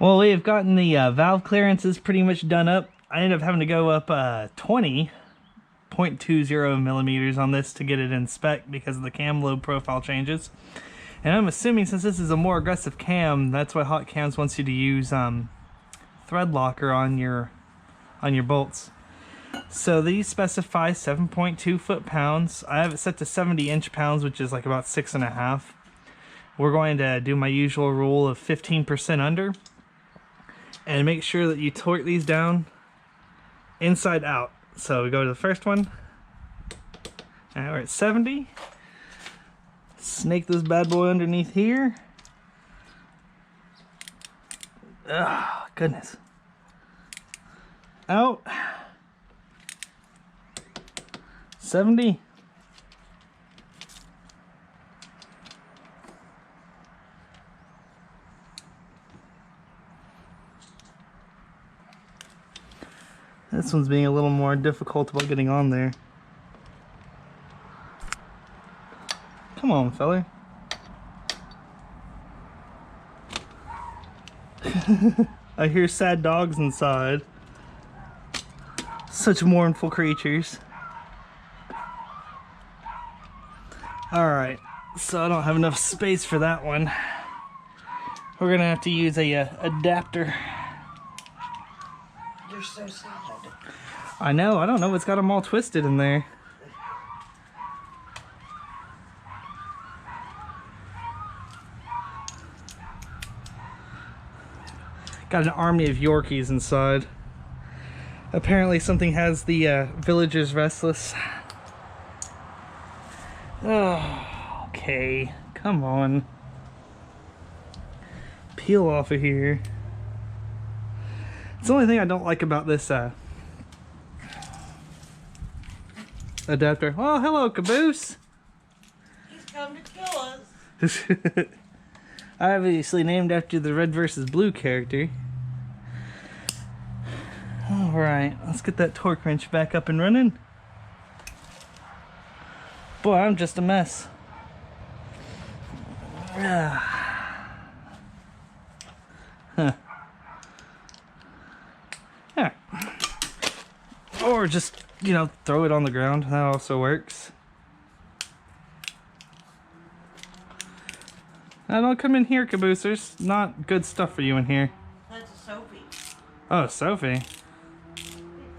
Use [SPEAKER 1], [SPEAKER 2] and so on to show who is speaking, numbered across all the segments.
[SPEAKER 1] Well, we have gotten the valve clearances pretty much done up. I ended up having to go up 20.20 millimeters on this to get it in spec because of the cam lobe profile changes. And I'm assuming since this is a more aggressive cam, that's why Hotcams wants you to use thread locker on your bolts. So these specify 7.2 foot-pounds. I have it set to 70 inch-pounds, which is like about 6.5. We're going to do my usual rule of 15% under. And make sure that you torque these down inside out. So we go to the first one. Alright, we're at 70. Snake this bad boy underneath here. Oh, goodness. Out. 70. This one's being a little more difficult about getting on there. Come on, fella. I hear sad dogs inside. Such mournful creatures. Alright, so I don't have enough space for that one. We're gonna have to use a adapter.
[SPEAKER 2] You're so sad.
[SPEAKER 1] I know, I don't know what's got them all twisted in there. Got an army of Yorkies inside. Apparently something has the villagers restless. Oh, okay, come on. Peel off of here. It's the only thing I don't like about this adapter. Oh, hello, Caboose.
[SPEAKER 2] He's come to kill us.
[SPEAKER 1] Obviously named after the red versus blue character. Alright, let's get that torque wrench back up and running. Boy, I'm just a mess. Huh. Yeah. Or just, you know, throw it on the ground. That also works. Now don't come in here, Caboose. There's not good stuff for you in here.
[SPEAKER 2] That's a Sophie.
[SPEAKER 1] Oh, Sophie.
[SPEAKER 2] It's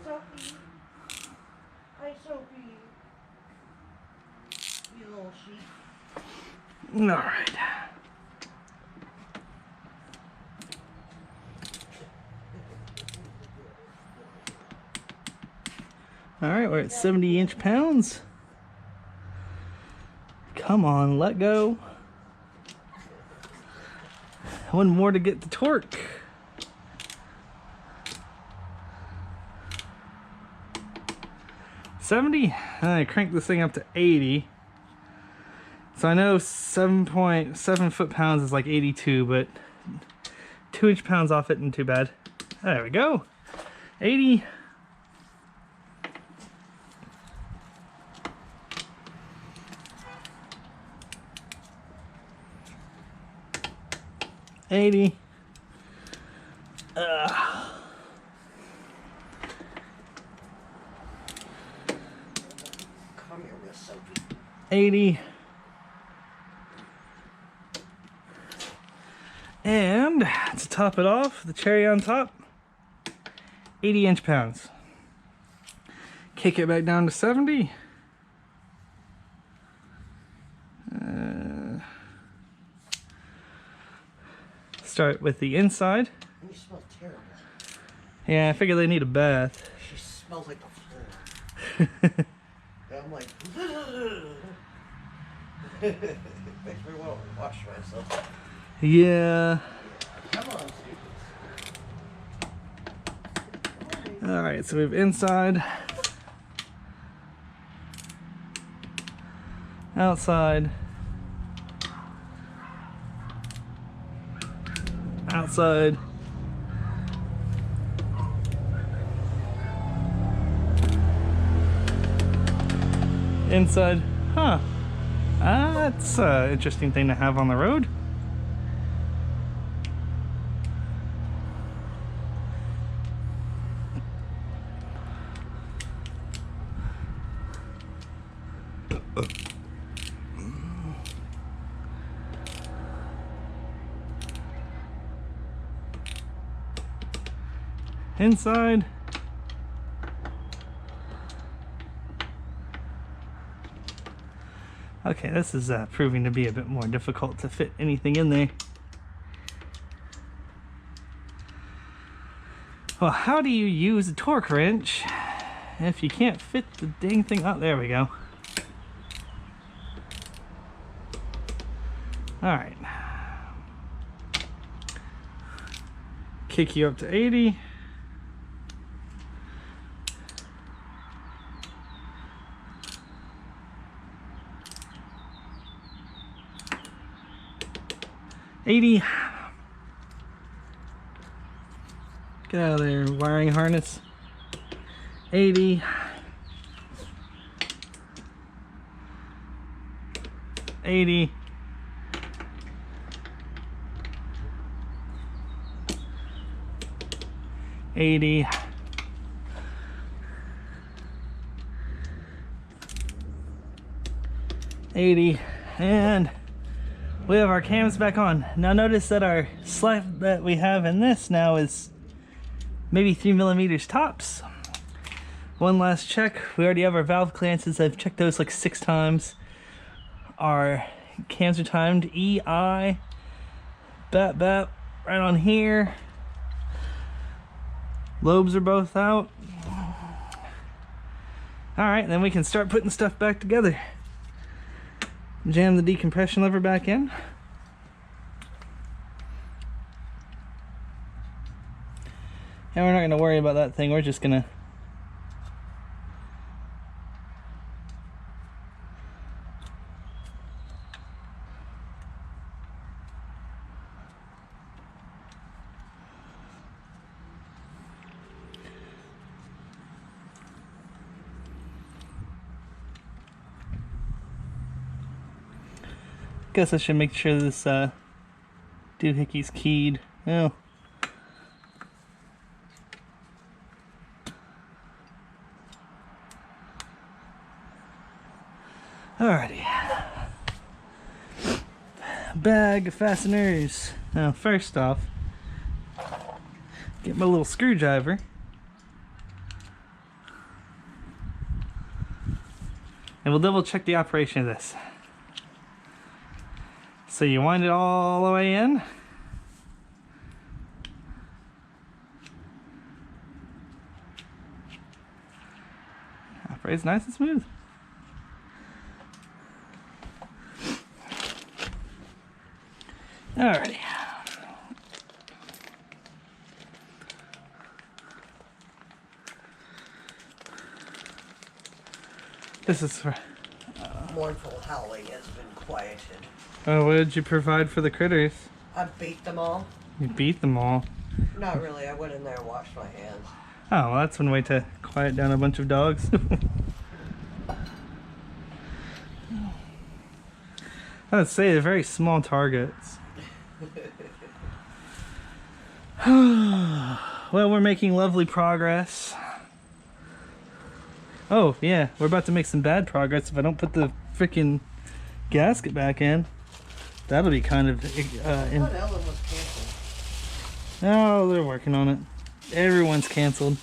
[SPEAKER 2] Sophie. Hi, Sophie. You little sheep.
[SPEAKER 1] Alright. Alright, we're at 70 inch-pounds. Come on, let go. One more to get the torque. $70. I crank this thing up to 80. So I know 7.7 foot-pounds is like 82, but 2 inch-pounds off it isn't too bad. There we go. 80. 80. Come
[SPEAKER 2] here, Miss Sophie.
[SPEAKER 1] 80. And to top it off, the cherry on top, 80 inch-pounds. Kick it back down to 70. Start with the inside.
[SPEAKER 2] You smell terrible.
[SPEAKER 1] Yeah, I figure they need a bath.
[SPEAKER 2] She smells like the floor. I'm like, makes me want to wash myself.
[SPEAKER 1] Yeah.
[SPEAKER 2] Come on, Steve.
[SPEAKER 1] Alright, so we have inside, outside, outside, inside. Huh. That's an interesting thing to have on the road. Inside. Okay, this is proving to be a bit more difficult to fit anything in there. Well, how do you use a torque wrench if you can't fit the dang thing? Oh, there we go. Alright. Kick you up to 80. Get out of there, wiring harness. 80. 80. 80. 80. And we have our cams back on. Now notice that our slack that we have in this now is maybe 3 millimeters tops. One last check. We already have our valve clearances. I've checked those like 6 times. Our cams are timed. EI. Bap bap. Right on here. Lobes are both out. Alright, then we can start putting stuff back together. Jam the decompression lever back in. And we're not going to worry about that thing. We're just going to guess I should make sure this doohickey's keyed. Oh. Alrighty. Bag of fasteners. Now first off, get my little screwdriver. And we'll double check the operation of this. So you wind it all the way in. Operates nice and smooth. Alrighty. This is for
[SPEAKER 2] Mournful howling has been quieted.
[SPEAKER 1] oh, what did you provide for the critters?
[SPEAKER 2] I beat them all.
[SPEAKER 1] You beat them all.
[SPEAKER 2] Not really. I went in there and washed my hands.
[SPEAKER 1] Oh, well, that's one way to quiet down a bunch of dogs. I would say they're very small targets. Well, we're making lovely progress. Oh, yeah, we're about to make some bad progress if I don't put the freaking gasket back in. That'll be kind of...
[SPEAKER 2] I thought Ellen was canceled.
[SPEAKER 1] Oh, they're working on it. Everyone's canceled.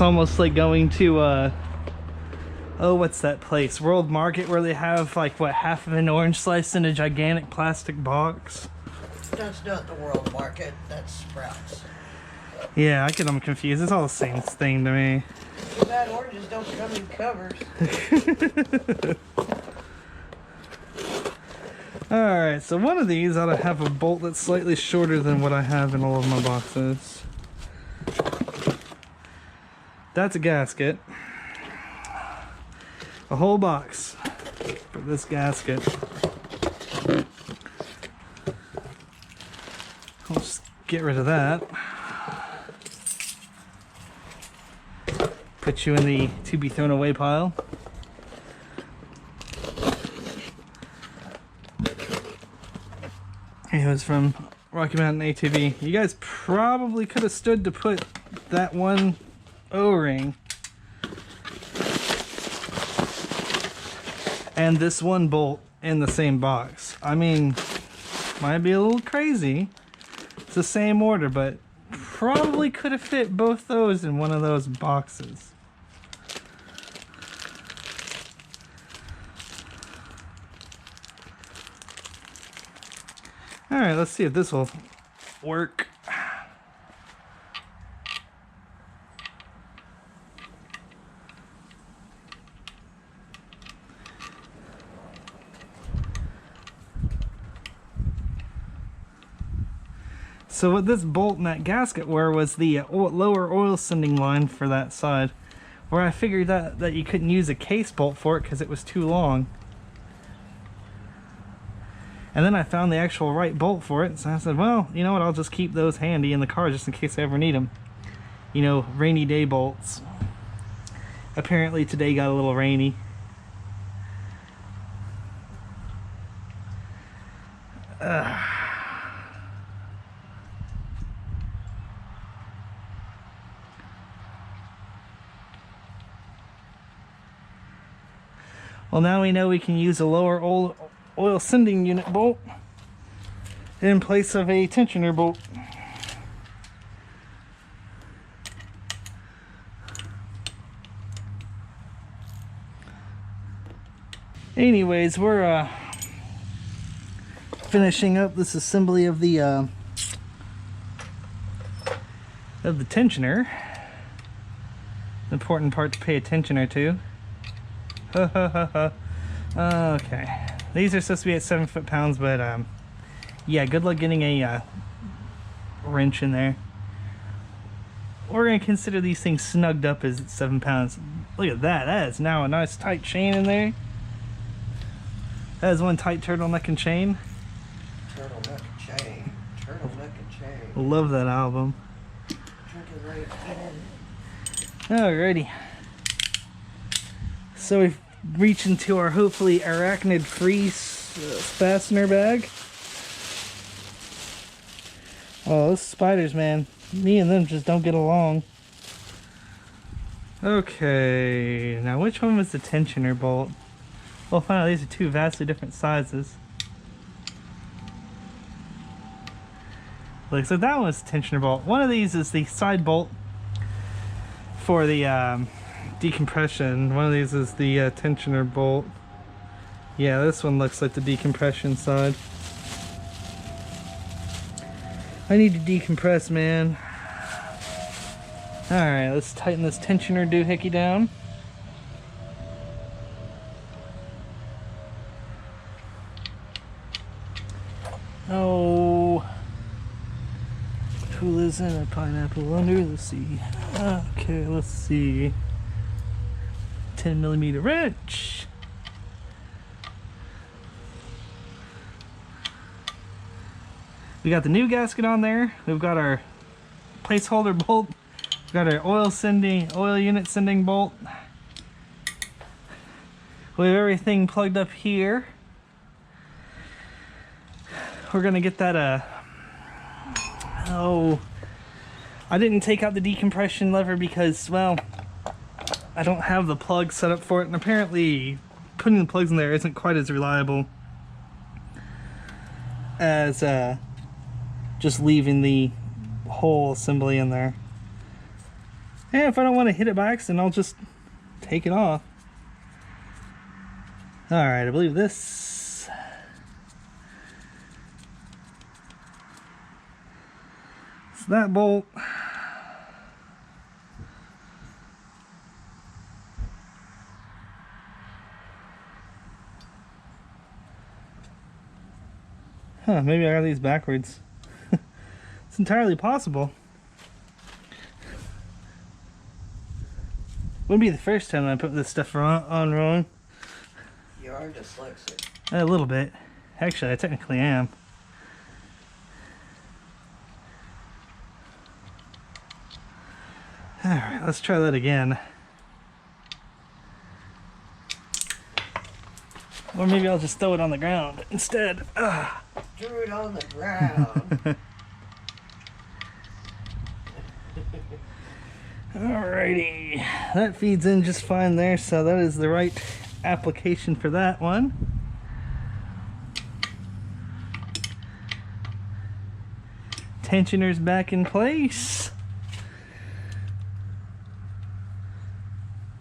[SPEAKER 1] It's almost like going to oh, what's that place? World Market, where they have like what, half of an orange slice in a gigantic plastic box.
[SPEAKER 2] That's not the World Market. That's Sprouts.
[SPEAKER 1] Yeah, I get them confused. It's all the same thing to me.
[SPEAKER 2] Too bad oranges don't come in covers.
[SPEAKER 1] Alright, so one of these ought to have a bolt that's slightly shorter than what I have in all of my boxes. That's a gasket. A whole box for this gasket. I'll just get rid of that. Put you in the to be thrown away pile. It was from Rocky Mountain ATV. You guys probably could have stood to put that one O-ring and this one bolt in the same box. I mean, might be a little crazy. It's the same order, but probably could have fit both those in one of those boxes. Alright, let's see if this will work. So what this bolt and that gasket were was the lower oil sending line for that side, where I figured that you couldn't use a case bolt for it because it was too long. And then I found the actual right bolt for it, so I said, well, you know what, I'll just keep those handy in the car just in case I ever need them. You know, rainy day bolts. Apparently today got a little rainy. Well, now we know we can use a lower oil sending unit bolt in place of a tensioner bolt. Anyways, we're finishing up this assembly of the tensioner. Important part to pay attention to. Okay, these are supposed to be at 7 foot-pounds, but yeah, good luck getting a wrench in there. We're gonna consider these things snugged up as 7 pounds. Look at that. That is now a nice tight chain in there. That is one tight turtleneck and chain.
[SPEAKER 2] Turtleneck and chain. Turtleneck and chain.
[SPEAKER 1] Love that album.
[SPEAKER 2] Drinking right in.
[SPEAKER 1] Alrighty. So we've reached into our hopefully arachnid-free fastener bag. Oh, those spiders, man. Me and them just don't get along. Okay, now which one was the tensioner bolt? Well, find out these are two vastly different sizes. Looks like that one was the tensioner bolt. One of these is the side bolt for the decompression. One of these is the tensioner bolt. Yeah, this one looks like the decompression side. I need to decompress, man. Alright, let's tighten this tensioner doohickey down. Oh, who lives in a pineapple under the sea? Okay, let's see. 10mm wrench. We got the new gasket on there. We've got our placeholder bolt. We've got our oil unit sending bolt. We have everything plugged up here. We're gonna get that oh, I didn't take out the decompression lever because, well, I don't have the plug set up for it, and apparently putting the plugs in there isn't quite as reliable as just leaving the whole assembly in there. And if I don't want to hit it by accident, I'll just take it off. Alright, I believe this. It's that bolt. Huh, maybe I got these backwards. It's entirely possible. Wouldn't be the first time I put this stuff on wrong.
[SPEAKER 2] You are dyslexic.
[SPEAKER 1] A little bit. Actually, I technically am. Alright, let's try that again. Or maybe I'll just throw it on the ground instead. Ugh.
[SPEAKER 2] Threw it on the ground.
[SPEAKER 1] Alrighty, that feeds in just fine there, so that is the right application for that one. Tensioner's back in place.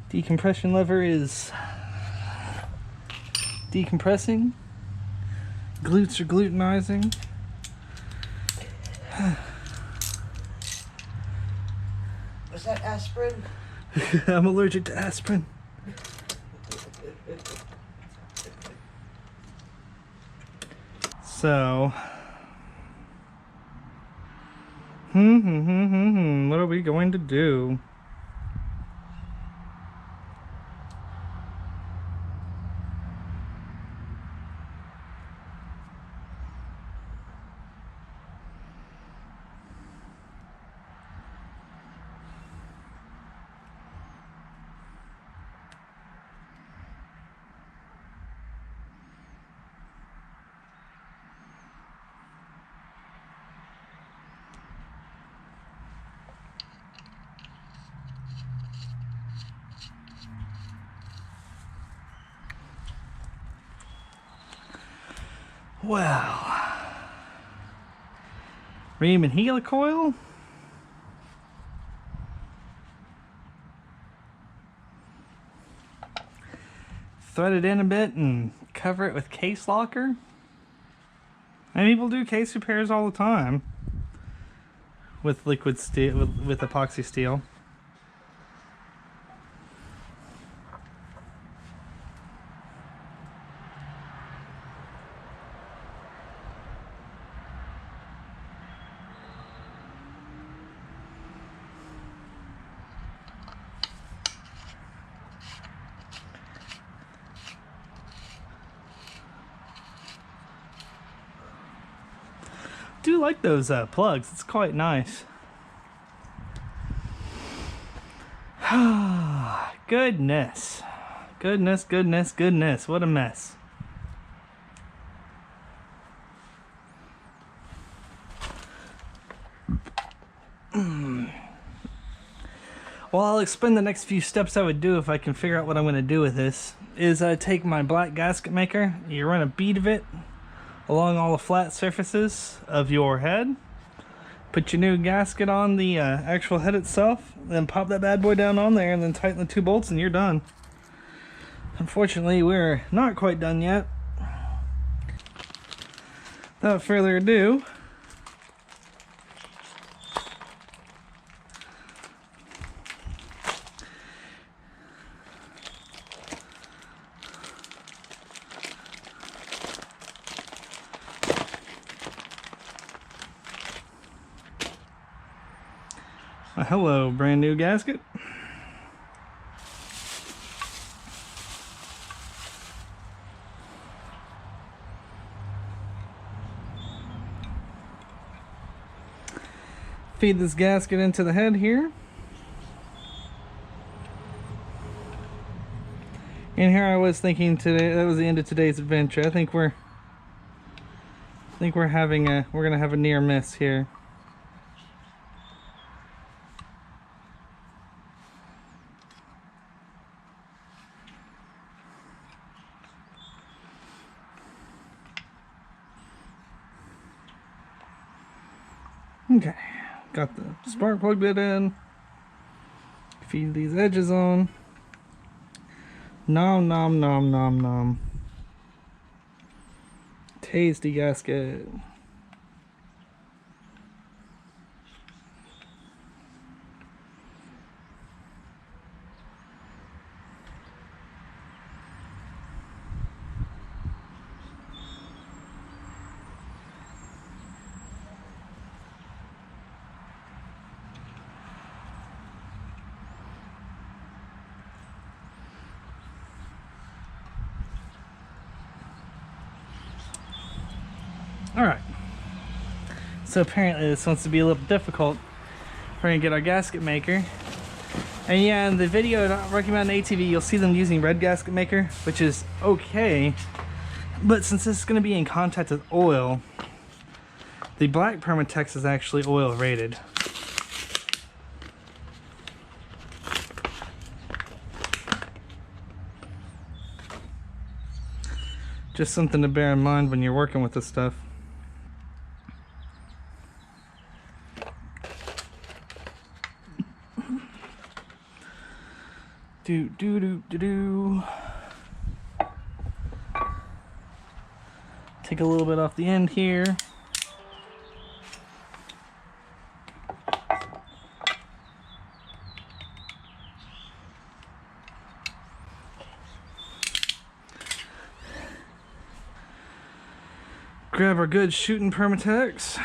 [SPEAKER 1] Decompression lever is decompressing. Glutes are glutenizing.
[SPEAKER 2] Was that aspirin?
[SPEAKER 1] I'm allergic to aspirin. So, what are we going to do? Well, Riemann helicoil. Thread it in a bit and cover it with case locker. And people do case repairs all the time with liquid steel, with epoxy steel. Do like those plugs. It's quite nice. Goodness, what a mess. Well, I'll explain the next few steps I would do if I can figure out what I'm going to do with this. Is I take my black gasket maker, you run a bead of it along all the flat surfaces of your head, put your new gasket on the actual head itself, then pop that bad boy down on there and then tighten the 2 bolts and you're done. Unfortunately, we're not quite done yet. Without further ado, hello, brand new gasket. Feed this gasket into the head here. And here I was thinking today, that was the end of today's adventure. I think we're gonna have a near miss here. Okay, got the spark plug bit in. feed these edges on. Nom nom nom nom nom. Tasty gasket. Alright, so apparently this wants to be a little difficult. We're going to get our gasket maker. And yeah, in the video Rocky Mountain ATV, you'll see them using red gasket maker, which is okay. But since this is going to be in contact with oil, the black Permatex is actually oil rated. Just something to bear in mind when you're working with this stuff. Take a little bit off the end here. Grab our good shooting Permatex.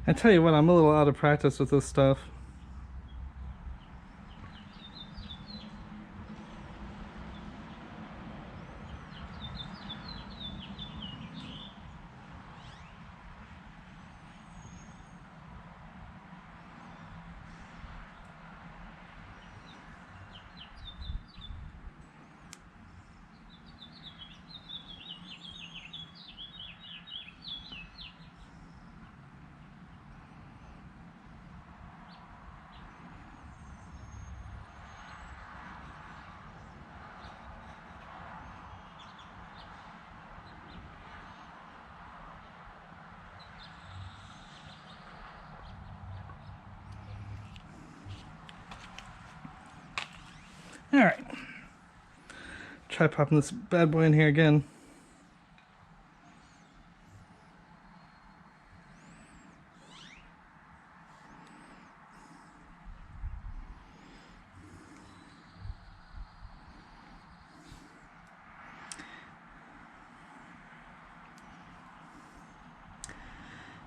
[SPEAKER 1] I tell you what, I'm a little out of practice with this stuff. Alright, try popping this bad boy in here again.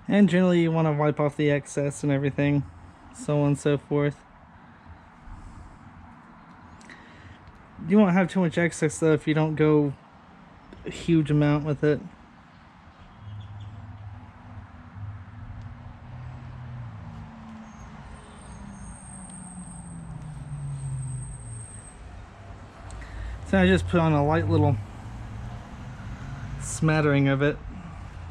[SPEAKER 1] And generally you want to wipe off the excess and everything, so on and so forth. You won't have too much excess though if you don't go a huge amount with it. So I just put on a light little smattering of it,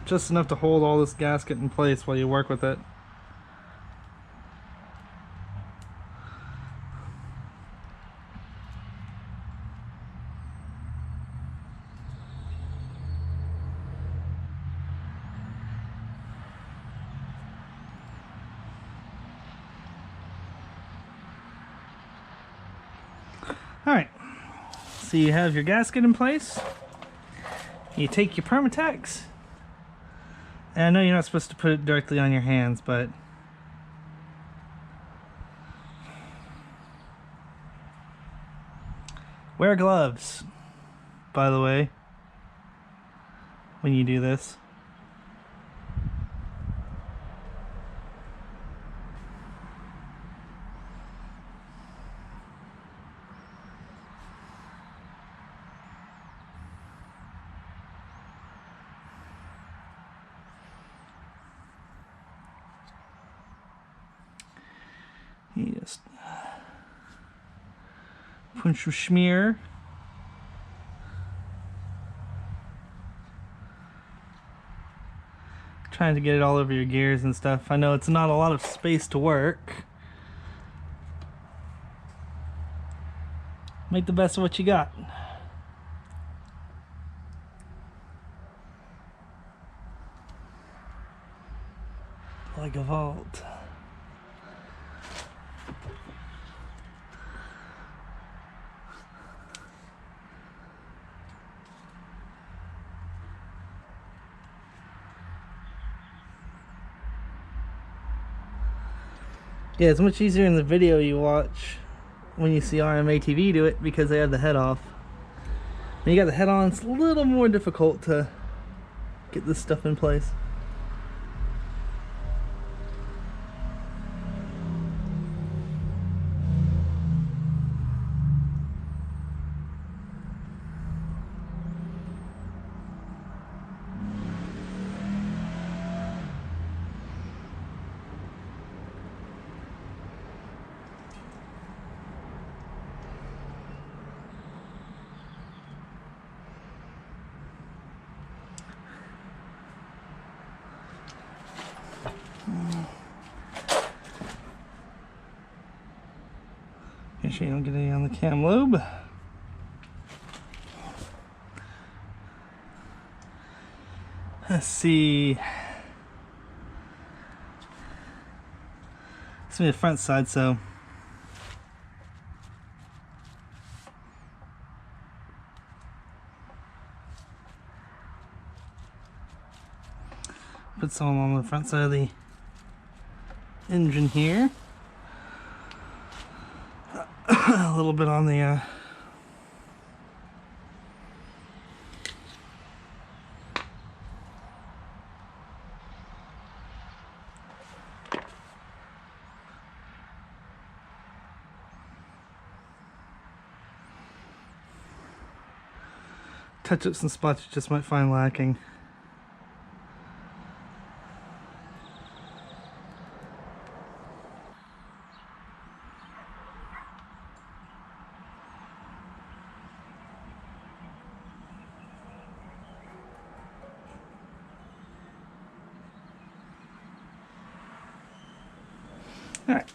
[SPEAKER 1] just enough to hold all this gasket in place while you work with it. Alright, so you have your gasket in place. You take your Permatex. And I know you're not supposed to put it directly on your hands, but wear gloves, by the way, when you do this. Yes. Punch your schmear. trying to get it all over your gears and stuff. I know it's not a lot of space to work. Make the best of what you got. Like a vault. Yeah, it's much easier in the video you watch when you see RMATV do it because they have the head off. When you got the head on, it's a little more difficult to get this stuff in place. Make sure you don't get any on the cam lobe. Let's see. It's gonna be the front side, so put some on the front side of the engine here. A little bit on the touch up some spots you just might find lacking. All right.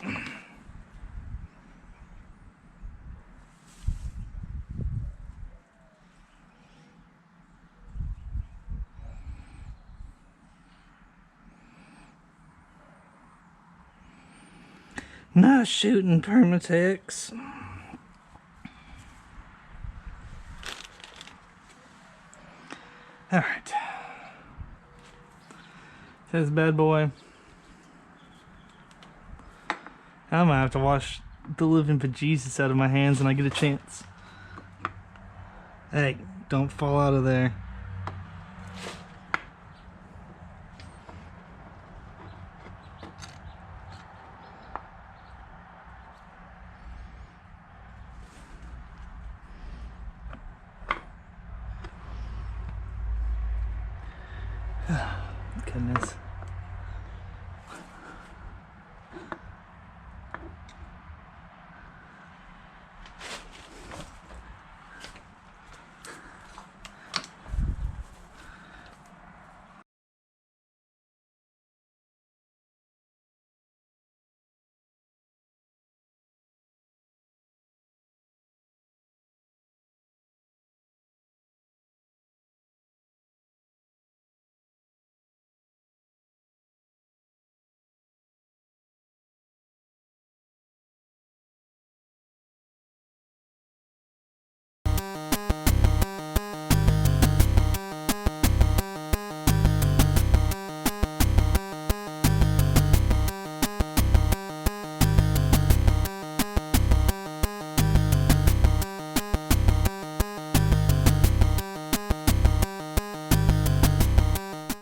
[SPEAKER 1] Not shooting Permatex. All right. This bad boy. I'm gonna have to wash the living bejesus out of my hands when I get a chance. Hey, don't fall out of there. Goodness.